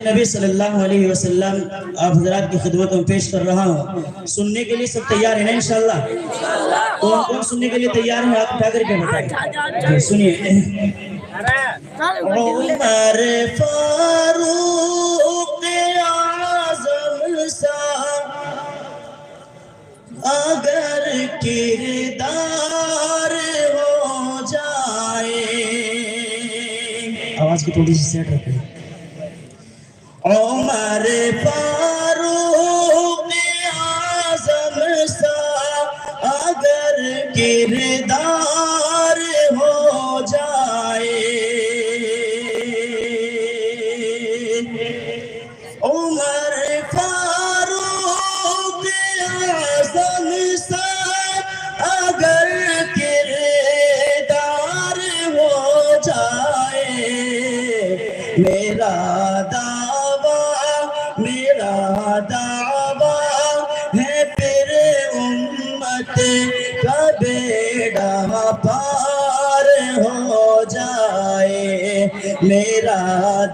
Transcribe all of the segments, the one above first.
نبی صلی اللہ علیہ وسلم آپ حضرات کی خدمت میں پیش کر رہا ہوں. سننے کے لیے سب تیار ہیں انشاءاللہ؟ کون کون سننے کے لیے تیار ہیں آپ اٹھا کر کے بتائیں. سنیے. عمر فاروق اعظم سا اگر کردار ہو جائے. آواز کی تھوڑی سی سیٹ رکھیں. عمر فاروق اعظم سا اگر کردار ہو جائے. عمر فاروق اعظم سا اگر کردار ہو جائے. میرا دعویٰ ہے پھر امت کا بیڑا پار ہو جائے. میرا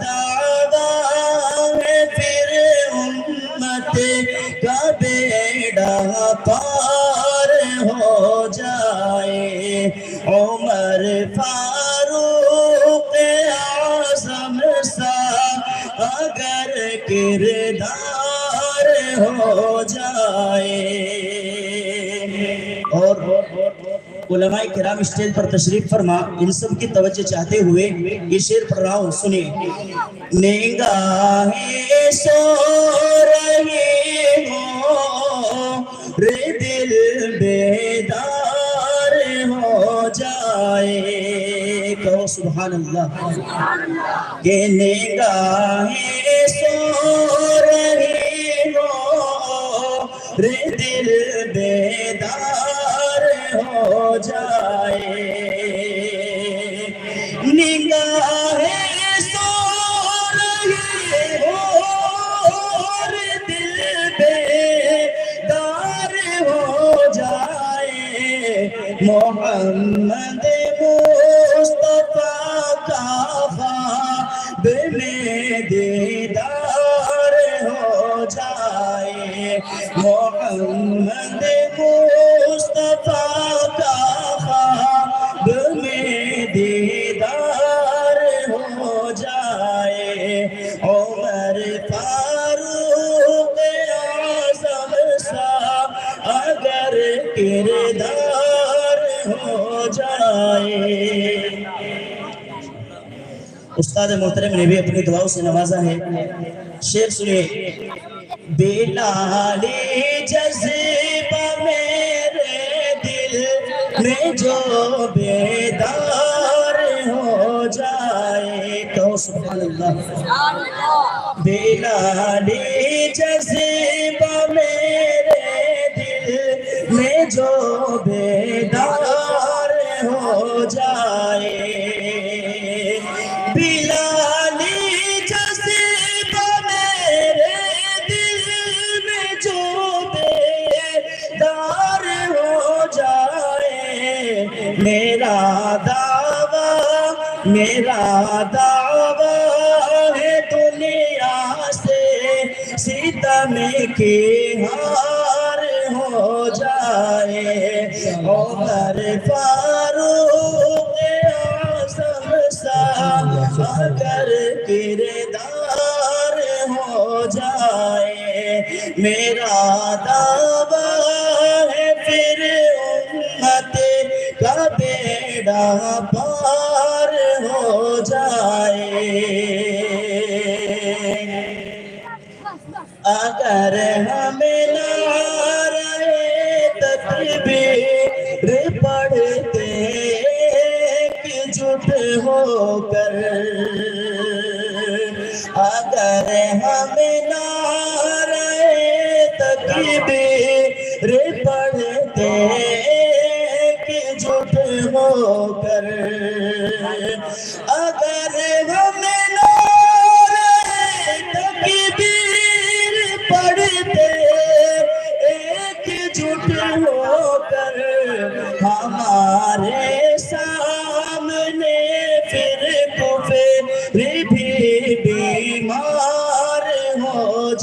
دعویٰ ہے پھر امت کا بیڑا پار ہو جائے. عمر فاروق اعظم سا اگر کردار ہو جائے. اور علماء کرام اسٹیج پر تشریف فرما ان سب کی توجہ چاہتے ہوئے یہ شعر پڑھ رہا ہوں. سنیں. نگاہیں سو رہی ہوں رے دل بیدار ہو جائے. کہو سبحان اللہ. کہ نگاہیں سو رہی ہوں رے دل بیدار ہو جائے. نگاہیں سو رہی ہوں رے دل بیدار ہو جائے. محمد مصطفیٰ کا خواب میں دیدار ہو جائے. محمد مصطفیٰ کا خواب میں دیدار ہو جائے. عمر فاروق اعظم سا اگر کردار ہو جائے. استاد محترم نے بھی اپنی دعاؤں سے نوازا ہے. شعر سنیے. بلال جذبہ میرے دل میں جو بیدار ہو جائے. تو سبحان اللہ. بلال جذبہ میرے دل میں جو بیدار ہو جائے. بلالی جذبہ میرے دل میں جو بیدار ہو جائے. میرا دعویٰ ہے دنیا سے ستم کی ہار ہو جائے. عمر فاروق اعظم سا اگر کردار ہو جائے. میرا دعویٰ ہے پھر امت کا بیڑا پار ہو جائے. اگر ہمیں نعرہ تکبیر پڑھتے ایک جٹ ہو کر. اگر ہمیں نعرہ تکبیر پڑھتے ایک جٹ ہو کر. اگر ہمیں نعرہ تکبیر پڑھتے ایک جٹ ہو کر. ہمارے سامنے پھر کفر بھی بیمار